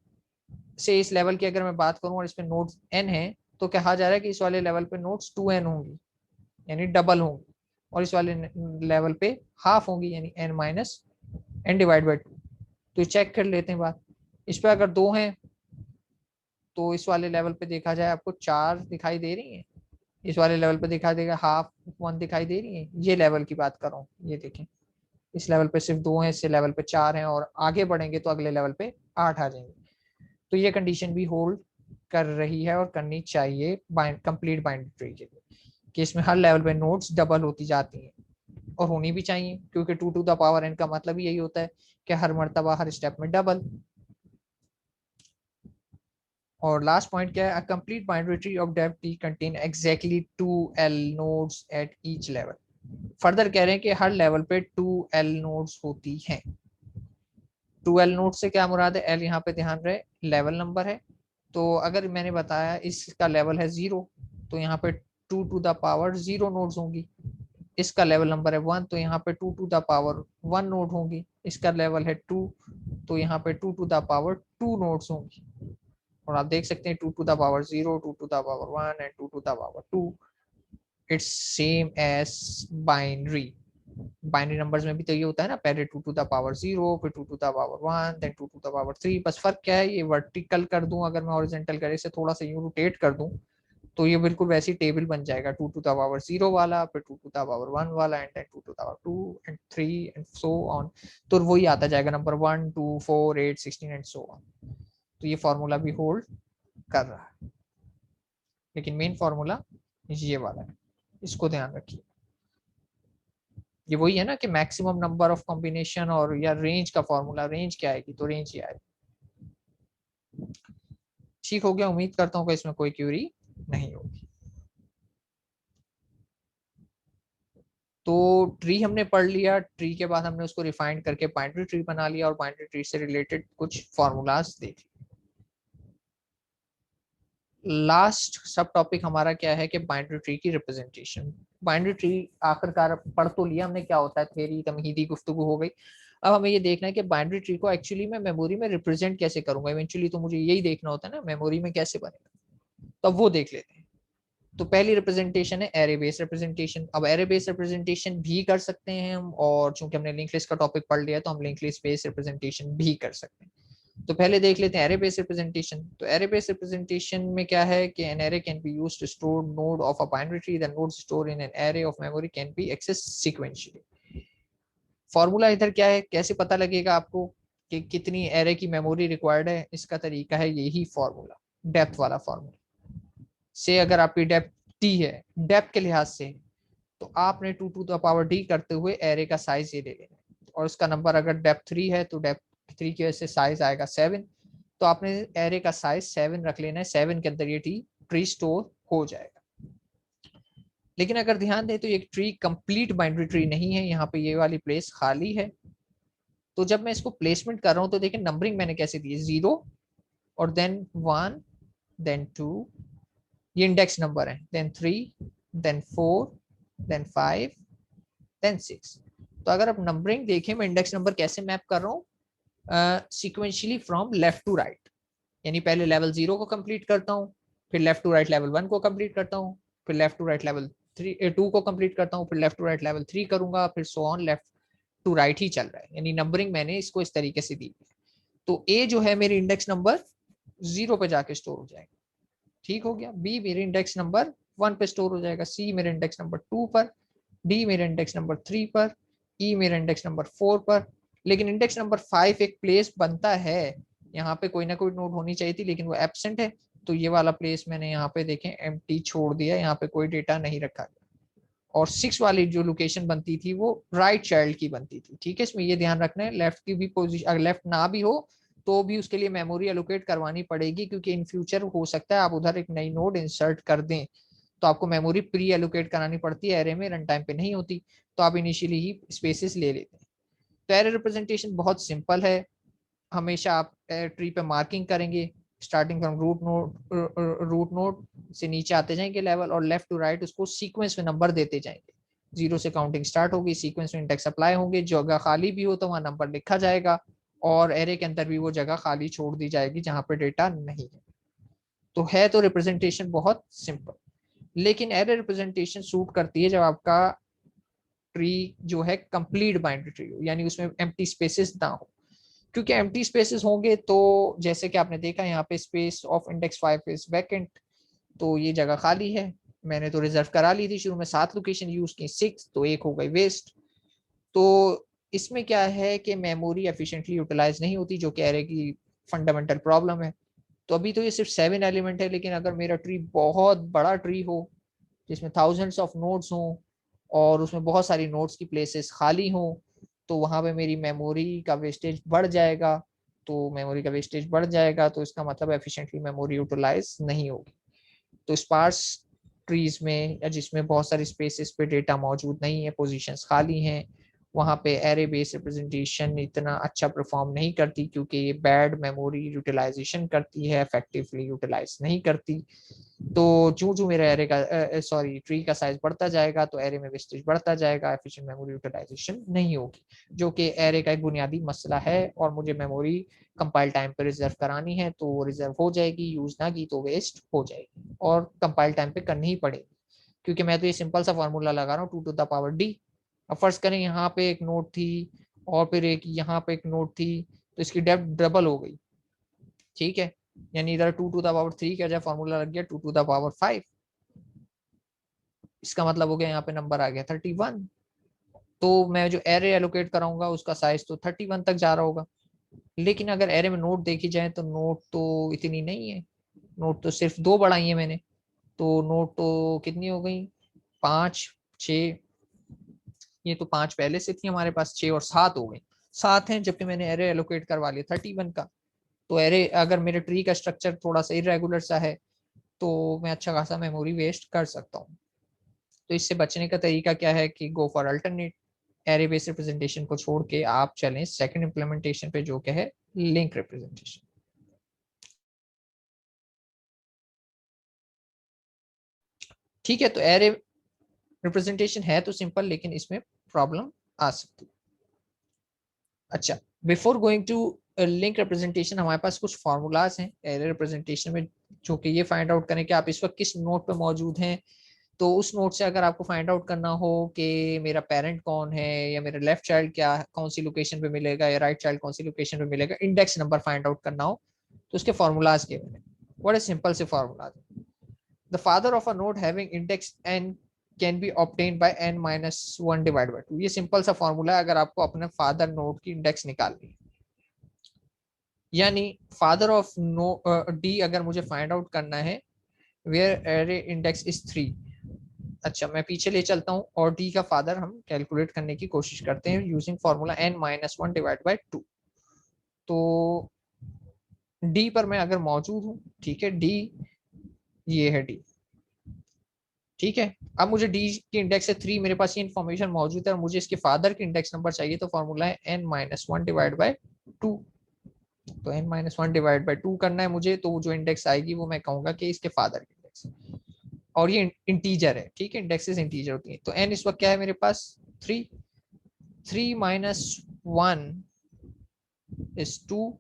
से इस लेवल की अगर मैं बात करूं और इसमें नोड्स n है, तो कहा जा रहा है कि इस वाले लेवल पे नोड्स 2n होंगी यानी डबल होंगी, और इस वाले लेवल पे हाफ होंगी यानी n minus n divide by 2। तो चेक कर लेते हैं बात। इस पे अगर 2 हैं तो इस वाले लेवल पे देखा जाए आपको 4 दिखाई दे रही हैं, इस वाले लेवल पे दिखाई देगा हाफ 1 दिखाई दे रही है। ये लेवल की बात कर रहा हूँ, ये देखें इस लेवल पे सिर्फ 2 हैं, इस लेवल पे 4 हैं, और आगे बढ़ेंगे तो अगले लेवल पे 8 आ जाएंगे। तो ये कंडीशन भी होल्ड कर रही है और करनी चाहिए कंप्लीट बाइनरी ट्री के लिए, कि इसमें हर लेवल पे नोड्स डबल होती जाती हैं, और होनी भी चाहिए, क्योंकि 2 to the power n का मतलब यही होता है कि हर मर्तबा हर स्टेप में डबल। और लास्ट पॉइंट क्या है, a complete binary tree of depth d contain exactly 2l nodes at each level. Further कह रहे हैं कि हर लेवल पे 2l नोड्स होती हैं। 2l नोड से क्या मुराद है, l यहाँ पे ध्यान रहे लेवल नंबर है। तो अगर मैंने बताया इसका लेवल है 0, तो यहाँ पे 2 to the power 0 नोड्स होंगी। इसका लेवल नंबर है 1, तो यहाँ पे 2 to the power 1 नोड होंगी। इसका लेवल है 2, तो यहाँ पे 2 to the power 2 नोड्स होंगी। और आप देख सकते हैं 2 to the power 0, 2 to the power 1 and 2 to the power 2, it's same as binary. Binary numbers में भी तो ये होता है ना, पहले 2 to the power 0, फिर 2 to the power 1, then 2 to the power 3। बस फर्क क्या है, ये वर्टिकल कर दूं अगर मैं हॉरिजॉन्टल करे से थोड़ा सा यूं रोटेट कर दूं, तो ये बिल्कुल वैसी टेबल बन जाएगा, 2 to the power 0 वाला, फिर 2 to the power 1 वाला, and then 2 to the power 2 and 3 and so on. तो वही आता जाएगा नंबर 1 2 4 8 16 एंड सो ऑन। तो ये फॉर्मूला भी होल्ड कर रहा है, लेकिन मेन फॉर्मूला ये वाला है, इसको ध्यान रखिए। ये वही है ना कि मैक्सिमम नंबर ऑफ कॉम्बिनेशन और या रेंज का फॉर्मूला, रेंज क्या आएगी, तो रेंज ये आएगी। ठीक हो गया, उम्मीद करता हूँ कि इसमें कोई क्यूरी नहीं होगी। तो ट्री हमने पढ़ लिया, ट्री के बाद हमने उसको रिफाइंड करके बाइनरी ट्री बना लिया, और बाइनरी ट्री से रिलेटेड कुछ फॉर्मूलाज देख लिए। लास्ट सब टॉपिक हमारा क्या है कि बाइनरी ट्री की रिप्रेजेंटेशन। बाइनरी ट्री आखिरकार पढ़ तो लिया हमने क्या होता है, थ्योरी तमहीदी गुफ्तगू हो गई। अब हमें ये देखना है कि बाइनरी ट्री को एक्चुअली मैं मेमोरी में रिप्रेजेंट कैसे करूंगा। इवेंचुअली तो मुझे यही देखना होता है ना मेमोरी में कैसे बनेगा, तो अब वो देख लेते हैं। तो पहली रिप्रेजेंटेशन है एरे बेस रिप्रेजेंटेशन। अब एरे बेस रिप्रेजेंटेशन भी कर सकते हैं हम, और चूंकि हमने लिंक लिस्ट का टॉपिक पढ़ लिया तो हम लिंक लिस्ट बेस रिप्रेजेंटेशन भी कर सकते हैं। तो पहले देख लेते हैं एरे बेस रिप्रेजेंटेशन। तो एरे बेस रिप्रेजेंटेशन में क्या है कि an array can be used to store node of a binary tree, the node store in an array of memory can be access sequentially. Formula इधर क्या है, कैसे पता लगेगा आपको कि कितनी एरे की मेमोरी रिक्वायर्ड है? इसका तरीका है यही फॉर्मूला, डेप्थ वाला फॉर्मूला। से अगर आपकी डेप्थ टी है, डेप्थ के लिहाज से, तो आपने 2 to the power d करते हुए एरे का साइज ये ले लेना है। और उसका नंबर अगर डेप्थ 3 है तो डेप्थ 3 की वजह से साइज आएगा 7। तो आपने एरे का साइज 7 रख लेना है, 7 के अंदर ये ट्री स्टोर हो जाएगा। लेकिन अगर ध्यान दें तो ये ट्री कंप्लीट बाइनरी ट्री नहीं है, यहाँ पे ये वाली प्लेस खाली है। तो जब मैं इसको प्लेसमेंट कर रहा हूँ तो देखिए नंबरिंग मैंने कैसे दी है, 0 और देन 1 देन 2, ये इंडेक्स नंबर है, देन 3 देन 4 देन 5 देन 6। तो अगर आप नंबरिंग देखें, मैं इंडेक्स नंबर कैसे मैप कर रहा हूँ, sequentially from left to right, यानी पहले लेवल 0 को कंप्लीट करता हूँ, फिर लेफ्ट टू राइट लेवल 1 को कंप्लीट करता हूँ, फिर लेफ्ट टू राइट लेवल 2 को कंप्लीट करता हूँ, फिर लेफ्ट टू राइट लेवल 3 करूंगा, फिर so on left to right ही चल रहा है। यानी नंबरिंग मैंने इसको इस तरीके से दी। तो ए जो है मेरी इंडेक्स नंबर 0 पे जाके स्टोर हो जाएगा, ठीक हो गया। बी मेरे इंडेक्स नंबर 1 पे स्टोर हो जाएगा, सी मेरे इंडेक्स नंबर 2 पर, डी मेरे इंडेक्स नंबर 3 पर, ई मेरे इंडेक्स नंबर 4 पर। लेकिन इंडेक्स नंबर 5 एक प्लेस बनता है, यहाँ पे कोई ना कोई नोड होनी चाहिए थी लेकिन वो एब्सेंट है, तो ये वाला प्लेस मैंने यहाँ पे देखें एम्प्टी छोड़ दिया, यहाँ पे कोई डेटा नहीं रखा गया। और 6 वाली जो लोकेशन बनती थी वो राइट चाइल्ड की बनती थी, ठीक है। इसमें ये ध्यान रखना है लेफ्ट की भी पोजीशन, अगर लेफ्ट ना भी हो तो भी उसके लिए मेमोरी एलोकेट करवानी पड़ेगी, क्योंकि इन फ्यूचर हो सकता है आप उधर एक नई नोड इंसर्ट कर दें, तो आपको मेमोरी प्री एलोकेट करानी पड़ती है, एरे में रन टाइम पे नहीं होती, तो आप इनिशियली ही स्पेसेस ले लेते हैं। तो एरे रिप्रेजेंटेशन बहुत सिंपल है, हमेशा आप ट्री पे मार्किंग करेंगे, स्टार्टिंग फ्रॉम रूट नोड से नीचे आते जाएंगे लेवल, और लेफ्ट टू राइट उसको सीक्वेंस में नंबर देते जाएंगे। 0 से काउंटिंग स्टार्ट होगी, सीक्वेंस में इंडेक्स अप्लाई होंगे, जगह खाली भी हो तो वहां नंबर लिखा जाएगा, और एरे के अंदर भी वो जगह खाली छोड़ दी जाएगी जहां पे डेटा नहीं है। तो है तो रिप्रेजेंटेशन बहुत सिंपल, लेकिन एरे रिप्रेजेंटेशन सूट करती है जब आपका ट्री जो है कंप्लीट बाइनरी ट्री हो, यानी उसमें एम्प्टी स्पेसेस ना हो। क्योंकि एम्प्टी स्पेसेस होंगे तो जैसे कि आपने देखा यहाँ पे space of index 5 is vacant, तो ये जगह खाली है, मैंने तो रिजर्व करा ली थी शुरू में, 7 लोकेशन यूज की, 6 तो एक हो गई वेस्ट। तो इसमें क्या है कि मेमोरी एफिशिएंटली यूटिलाइज नहीं होती, जो कि एरे की फंडामेंटल प्रॉब्लम है। तो अभी तो ये सिर्फ 7 एलिमेंट है, लेकिन अगर मेरा ट्री बहुत बड़ा ट्री हो जिसमें थाउजेंड्स ऑफ नोड्स हों और उसमें बहुत सारी नोड्स की प्लेसेस खाली हों, तो वहां पे मेरी मेमोरी का वेस्टेज बढ़ जाएगा। तो मेमोरी का वेस्टेज बढ़ जाएगा तो इसका मतलब एफिशिएंटली मेमोरी यूटिलाइज नहीं होगी। तो स्पार्स ट्रीज में या जिसमें बहुत सारी स्पेसेस पे डेटा मौजूद नहीं है, पोजीशंस खाली हैं, वहाँ पे एरे बेस्ड रिप्रेजेंटेशन इतना अच्छा परफॉर्म नहीं करती, क्योंकि ये बैड मेमोरी यूटिलाइजेशन करती है, इफेक्टिवली यूटिलाइज नहीं करती। तो जो जो मेरा एरे का सॉरी ट्री का साइज बढ़ता जाएगा तो एरे में वेस्टेज बढ़ता जाएगा, एफिशिएंट मेमोरी यूटिलाइजेशन नहीं होगी, जो कि एरे का एक बुनियादी मसला है। और मुझे मेमोरी कंपाइल टाइम पे रिजर्व करानी है, तो वो रिजर्व हो जाएगी, यूज ना की तो वेस्ट हो जाएगी, और कंपाइल टाइम पे करनी ही पड़ेगी। क्योंकि मैं तो ये सिंपल सा फॉर्मूला लगा रहा हूँ 2 to the power d। अब फर्ज करें यहाँ पे एक नोट थी और फिर एक यहाँ पे एक नोट थी, तो इसकी डेप्थ डबल हो गई, ठीक है। यानी इधर 2 to the power 3 का जब फॉर्मूला लग गया 2 to the power 5, इसका मतलब हो गया यहाँ पे नंबर आ गया 31। तो मैं जो एरे एलोकेट कराऊंगा उसका साइज तो 31 तक जा रहा होगा। लेकिन अगर एरे में नोट देखी जाए तो नोट तो इतनी नहीं है, नोट तो सिर्फ 2 बढ़ाई है मैंने, तो नोट तो कितनी हो गई, 5 6, ये तो 5 पहले से थी हमारे पास, 6 और 7 हो गई, 7 हैं, जबकि मैंने एरे एलोकेट करवा लिया 31 का। तो एरे अगर मेरे ट्री का स्ट्रक्चर थोड़ा सा इरेगुलर सा है तो मैं अच्छा खासा मेमोरी वेस्ट कर सकता हूँ। तो इससे बचने का तरीका क्या है कि go for alternate, array based representation को छोड़ के आप चलें सेकंड इम्प्लीमेंटेशन पे, जो क्या है लिंक रिप्रेजेंटेशन। ठीक है, तो एरे रिप्रेजेंटेशन है तो सिंपल, लेकिन इसमें प्रॉब्लम आ सकती है। अच्छा, before going to link representation, हमारे पास कुछ फार्मूलाज हैं एरे रिप्रेजेंटेशन में, जो कि ये फाइंड आउट करें कि आप इस वक्त किस नोड पे मौजूद हैं। तो उस नोट से अगर आपको फाइंड आउट करना हो कि मेरा पेरेंट कौन है, या मेरा लेफ्ट चाइल्ड क्या कौन सी लोकेशन पे मिलेगा, या राइट चाइल्ड कौन सी लोकेशन पे मिलेगा, इंडेक्स नंबर फाइंड आउट करना हो, तो उसके फॉर्मूलाज केवल है, बड़े सिंपल से formulas. The father of a node having index n can be obtain bye n minus one divide by two. ये सिंपल सा फॉर्मूला है अगर आपको अपने फादर नोड की इंडेक्स निकालनी है, यानी फादर ऑफ नो डी अगर मुझे फाइंड आउट करना है वेयर एरे इंडेक्स इज 3। अच्छा, मैं पीछे ले चलता हूँ और डी का फादर हम कैलकुलेट करने की कोशिश करते हैं using formula n minus one divide by two. तो डी पर मैं अगर मौजूद हूँ, ठीक है, डी ये है डी, ठीक है। अब मुझे डी की इंडेक्स है 3, मेरे पास ये इन्फॉर्मेशन मौजूद है और मुझे इसके फादर की इंडेक्स नंबर चाहिए, तो फॉर्मूला है n minus one divide by two. तो n minus one divide by two करना है मुझे, तो जो इंडेक्स आएगी वो मैं कहूंगा कि इसके फादर की इंडेक्स है, और ये इंटीजर है, ठीक है, इंडेक्सेस इंटीजर होती है। तो n इस वक्त क्या है मेरे पास 3, 3 माइनस वन इज 2,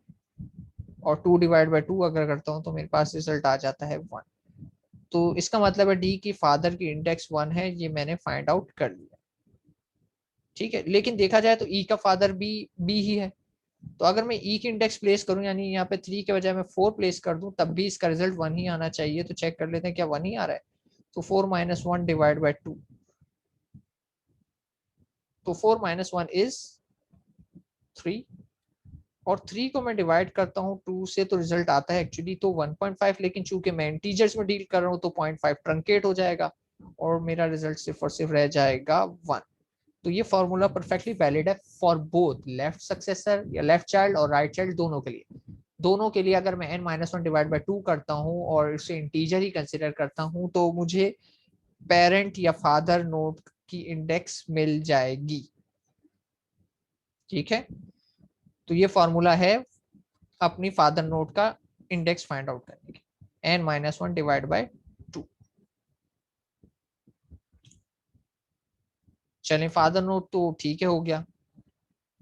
और 2 डिवाइड बाई टू अगर करता हूँ तो मेरे पास रिजल्ट आ जाता है 1। तो इसका मतलब है डी की फादर की इंडेक्स 1 है, ये मैंने फाइंड आउट कर लिया, ठीक है। लेकिन देखा जाए तो ई का फादर भी बी ही है, तो अगर मैं ई की इंडेक्स प्लेस करूं, यानी यहाँ पे 3 के बजाय मैं 4 प्लेस कर दूं, तब भी इसका रिजल्ट 1 ही आना चाहिए। तो चेक कर लेते हैं क्या 1 ही आ रहा है। तो 4 minus one divide by two, तो 4 माइनस वन इज 3, और 3 को मैं डिवाइड करता हूँ 2 से तो रिजल्ट आता है एक्चुअली तो 1.5, लेकिन चूंकि मैं इंटीजर्स में डील कर रहा हूँ तो 0.5 ट्रंकेट हो जाएगा और मेरा रिजल्ट सिर्फ और सिर्फ रह जाएगा 1। तो ये फॉर्मूला परफेक्टली वैलिड है फॉर बोथ लेफ्ट सक्सेसर या लेफ्ट चाइल्ड और राइट चाइल्ड, दोनों के लिए। दोनों के लिए अगर मैं n minus one divide by two करता हूँ और इसे इंटीजर ही कंसिडर करता हूँ तो मुझे पेरेंट या फादर नोड की इंडेक्स मिल जाएगी, ठीक है। तो ये फॉर्मूला है अपनी फादर नोड का इंडेक्स फाइंड आउट करने की, n minus one divide by two. चलें, फादर नोड तो ठीक है, हो गया।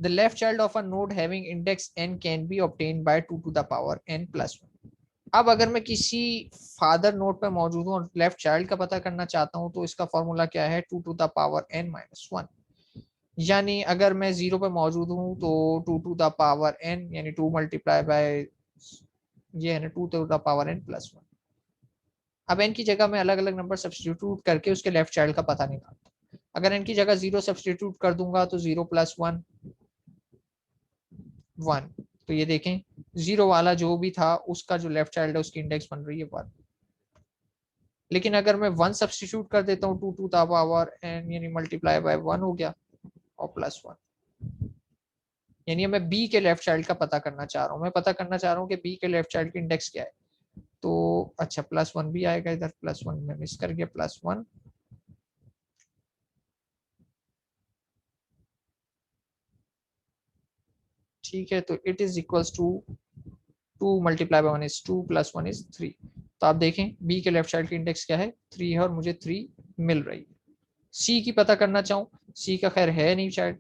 The left child of a node having index n can be obtained by 2 to the power n plus 1। अब अगर मैं किसी फादर नोड पे मौजूद हूँ और लेफ्ट चाइल्ड का पता करना चाहता हूँ तो इसका फॉर्मूला क्या है 2 to the power n minus one. यानी अगर मैं 0 पे मौजूद हूँ तो 2 टू द पावर n, यानी 2 मल्टीप्लाई बाय ये है ना 2 to the power n plus one. अब n की जगह मैं अलग अलग नंबर सब्सटीट्यूट करके उसके लेफ्ट चाइल्ड का पता निकालता। अगर n की जगह 0 सब्सटीट्यूट कर दूंगा तो 0 प्लस वन 1। तो ये देखें 0 वाला जो भी था उसका जो लेफ्ट चाइल्ड है उसकी इंडेक्स बन रही है 1। लेकिन अगर मैं 1 सब्सटीट्यूट कर देता हूँ 2 टू द पावर n, यानी मल्टीप्लाई बाय 1 हो गया और प्लस 1, यानी मैं b के लेफ्ट चाइल्ड का पता करना चाह रहा हूँ। मैं पता करना चाह रहा हूँ कि b के लेफ्ट चाइल्ड की इंडेक्स क्या है। तो अच्छा, प्लस 1 भी आएगा इधर, प्लस 1 में मिस कर गया, प्लस 1, ठीक है। तो it is equals to 2 multiply by 1 is 2 plus 1 is 3। तो आप देखें b के लेफ्ट चाइल्ड की इंडेक्स क्या है 3 है और मुझे 3 मिल रही है। c की पता करना चाहूँ, c का खैर है नहीं चाइल्ड।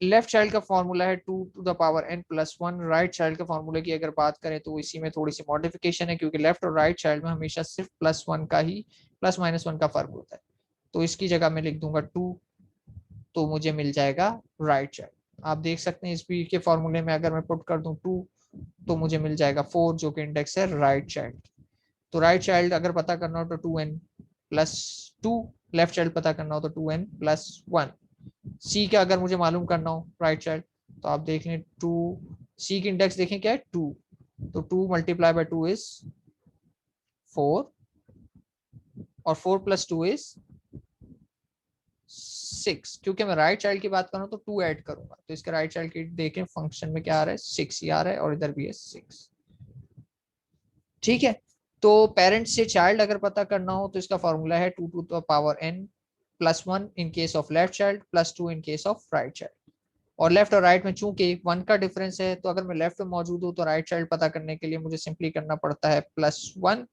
लेफ्ट चाइल्ड का फॉर्मूला है 2 to the power n plus one. Right child के फॉर्मूले की अगर बात करें तो इसी में थोड़ी सी मॉडिफिकेशन है, क्योंकि लेफ्ट और राइट चाइल्ड में हमेशा सिर्फ प्लस वन का ही, प्लस माइनस वन का फर्क होता है। तो इसकी जगह मैं लिख दूंगा 2, तो मुझे मिल जाएगा राइट चाइल्ड। आप देख सकते हैं इस बी के फॉर्मूले में अगर मैं पुट कर दूं 2 तो मुझे मिल जाएगा 4, जो कि इंडेक्स है राइट चाइल्ड। तो राइट चाइल्ड अगर पता करना हो तो 2n plus two, left child पता करना हो तो 2n प्लस वन। सी का अगर मुझे मालूम करना हो राइट चाइल्ड तो आप देख लें 2, सी की इंडेक्स देखें क्या है 2, तो 2 मल्टीप्लाई बाय 2 इज 4, और 4 प्लस 2 इज 6। क्योंकि मैं राइट चाइल्ड की बात करूं तो 2 ऐड करूंगा, तो इसके राइट चाइल्ड की देखें फंक्शन में क्या आ रहा है 6 ही आ रहा है, और इधर भी है 6, ठीक है। तो पेरेंट से चाइल्ड अगर पता करना हो तो इसका फॉर्मूला है 2 to the power n plus one in case of left child, plus 2 in case of right child. और लेफ्ट और राइट में चूंकि 1 का डिफरेंस है, तो अगर मैं लेफ्ट में मौजूद हूँ तो राइट चाइल्ड पता करने के लिए मुझे सिंपली करना पड़ता है प्लस वन,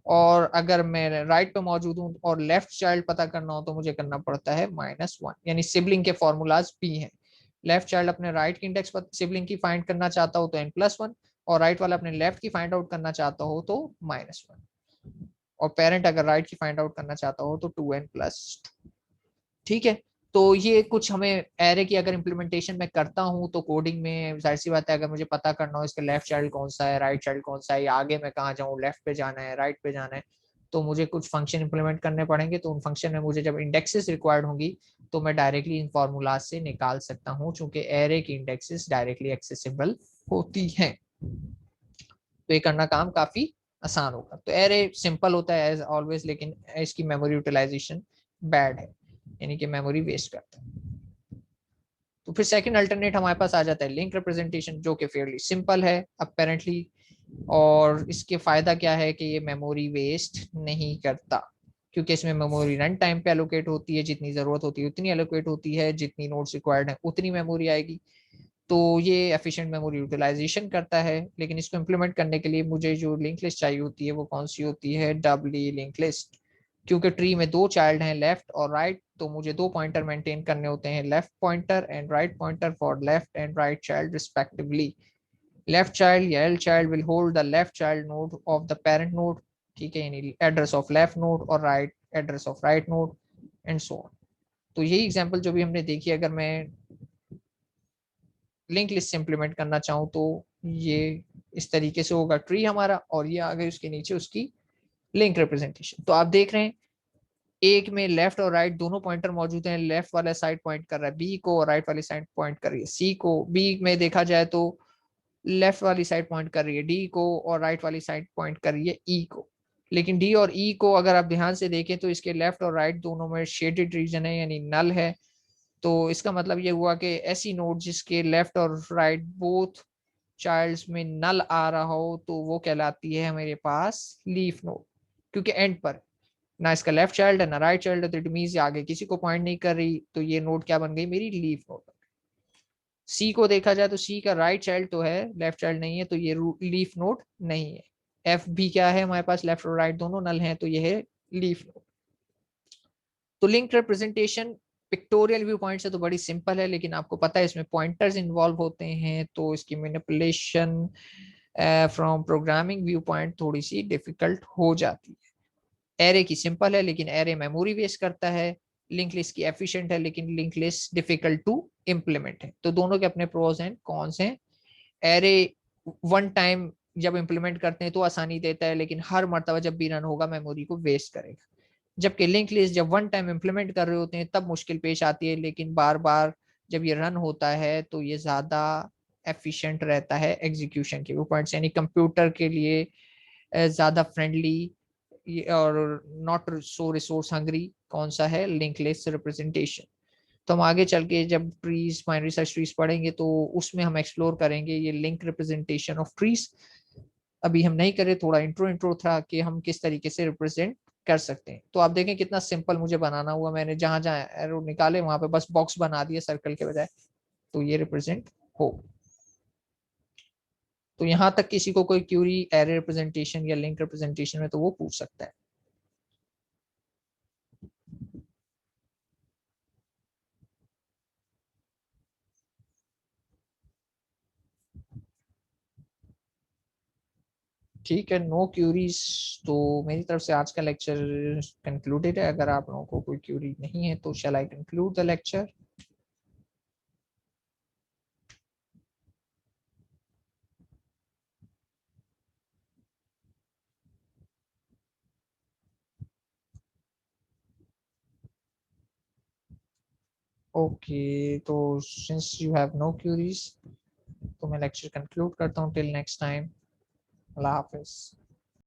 और अगर मैं राइट पे मौजूद हूँ और लेफ्ट चाइल्ड पता करना हो तो मुझे करना पड़ता है माइनस वन। यानी सिबलिंग के फॉर्मूलाज भी हैं। लेफ्ट चाइल्ड अपने राइट की इंडेक्स पर सिबलिंग की फाइंड करना चाहता हो तो n प्लस वन, और राइट वाला अपने लेफ्ट की फाइंड आउट करना चाहता हो तो माइनस वन, और पेरेंट अगर राइट की फाइंड आउट करना चाहता हो तो 2n प्लस, ठीक है। तो ये कुछ हमें एरे की अगर इम्प्लीमेंटेशन में करता हूँ तो कोडिंग में जाहिर सी बात है अगर मुझे पता करना हो इसका लेफ्ट चाइल्ड कौन सा है, राइट चाइल्ड कौन सा है, या आगे मैं कहाँ जाऊँ, लेफ्ट पे जाना है राइट पे जाना है, तो मुझे कुछ फंक्शन इंप्लीमेंट करने पड़ेंगे, तो उन फंक्शन में मुझे जब इंडेक्सेस रिक्वायर्ड होंगी तो मैं डायरेक्टली इन फॉर्मूला से निकाल सकता हूँ, चूंकि एरे की इंडेक्सेस डायरेक्टली एक्सेसिबल होती हैं। तो ये करना काम काफी आसान होगा। तो एरे सिंपल होता है एज ऑलवेज, लेकिन इसकी मेमोरी यूटिलाइजेशन बैड है, यानी कि मेमोरी वेस्ट करता है। तो फिर सेकंड अल्टरनेट हमारे पास आ जाता है लिंक रिप्रेजेंटेशन, जो कि फेयरली सिंपल है अपेरेंटली। और इसके फायदा क्या है कि ये मेमोरी वेस्ट नहीं करता, क्योंकि इसमें मेमोरी रन टाइम पे एलोकेट होती है, जितनी जरूरत होती है उतनी एलोकेट होती है, जितनी नोड्स रिक्वायर्ड है उतनी मेमोरी आएगी। तो ये एफिशिएंट मेमोरी यूटिलाइजेशन करता है। लेकिन इसको इम्प्लीमेंट करने के लिए मुझे जो लिंक लिस्ट चाहिए होती है वो कौन सी होती है, डब्ली लिंक लिस्ट। क्योंकि ट्री में दो चाइल्ड हैं, लेफ्ट और राइट, तो मुझे दो पॉइंटर मेंटेन करने होते हैं, left pointer and right pointer for left and right child respectively. Left child या L child will hold the left child node of the parent node, ठीक है, यानी एड्रेस ऑफ लेफ्ट नोड, और right address of right node, and so on. तो यही example जो भी हमने देखी, अगर मैं लिंक लिस्ट से इम्प्लीमेंट करना चाहूँ तो ये इस तरीके से होगा ट्री हमारा, और ये आ गई उसके नीचे उसकी लिंक रिप्रेजेंटेशन। तो आप देख रहे हैं एक में लेफ्ट और राइट दोनों पॉइंटर मौजूद हैं, लेफ्ट वाला साइड पॉइंट कर रहा है बी को और राइट वाली साइड पॉइंट कर रही है सी को। बी में देखा जाए तो लेफ्ट वाली साइड पॉइंट कर रही है डी को और राइट वाली साइड पॉइंट कर रही है ई को। लेकिन डी और ई को अगर आप ध्यान से देखें तो इसके लेफ्ट और राइट दोनों में शेडेड रीजन है, यानी नल है। तो इसका मतलब ये हुआ कि ऐसी नोड जिसके लेफ्ट और राइट बोथ चाइल्ड्स में नल आ रहा हो तो वो कहलाती है मेरे पास लीफ नोड, क्योंकि एंड पर ना इसका लेफ्ट चाइल्ड है ना राइट चाइल्ड है, तो इट मींस आगे किसी को पॉइंट नहीं कर रही, तो ये नोड क्या बन गई, मेरी लीफ नोड। सी को देखा जाए तो सी का राइट चाइल्ड तो है, लेफ्ट चाइल्ड नहीं है, तो ये लीफ नोड नहीं है। एफ भी क्या है हमारे पास, लेफ्ट और राइट दोनों नल हैं, तो ये है लीफ नोड। तो link representation pictorial view point से तो बड़ी सिंपल है, लेकिन आपको पता है इसमें पॉइंटर्स इन्वॉल्व होते हैं, तो इसकी manipulation from programming view point थोड़ी सी डिफिकल्ट हो जाती है। एरे की सिंपल है, लेकिन एरे मेमोरी वेस्ट करता है। लिंक लिस्ट की एफिशिएंट है, लेकिन link list difficult to implement है। तो दोनों के अपने प्रोज एंड कॉन्स हैं। एरे वन टाइम जब इम्प्लीमेंट करते हैं तो आसानी देता है, लेकिन हर मर्तबा जब भी रन होगा मेमोरी को वेस्ट करेगा। जबकि लिंक लिस्ट जब वन टाइम इम्प्लीमेंट कर रहे होते हैं तब मुश्किल पेश आती है, लेकिन बार बार जब ये रन होता है तो ये ज्यादा एफिशिएंट रहता है एग्जीक्यूशन के पॉइंट्स, यानी कंप्यूटर के लिए ज्यादा फ्रेंडली और नॉट सो रिसोर्स हंग्री कौन सा है, लिंक लिस्ट रिप्रेजेंटेशन। तो हम आगे चल के जब ट्रीज बाइनरी सर्च ट्रीज पढ़ेंगे तो उसमें हम एक्सप्लोर करेंगे ये लिंक रिप्रेजेंटेशन ऑफ ट्रीज। अभी हम नहीं करें, थोड़ा इंट्रो इंट्रो था कि हम किस तरीके से रिप्रेजेंट कर सकते हैं। तो आप देखें कितना सिंपल मुझे बनाना हुआ, मैंने जहां जहां एरो निकाले वहां पे बस बॉक्स बना दिए सर्कल के बजाय, तो ये रिप्रेजेंट हो। तो यहाँ तक किसी को कोई क्यूरी एरे रिप्रेजेंटेशन या लिंक रिप्रेजेंटेशन में तो वो पूछ सकता है। ठीक है, नो क्यूरीज। तो मेरी तरफ से आज का लेक्चर कंक्लूडेड है। अगर आप लोगों को कोई क्यूरी नहीं है तो shall I conclude the lecture. Okay, तो since you have no queries तो मैं लेक्चर कंक्लूड करता हूँ। टिल नेक्स्ट टाइम, अल्लाह हाफिज।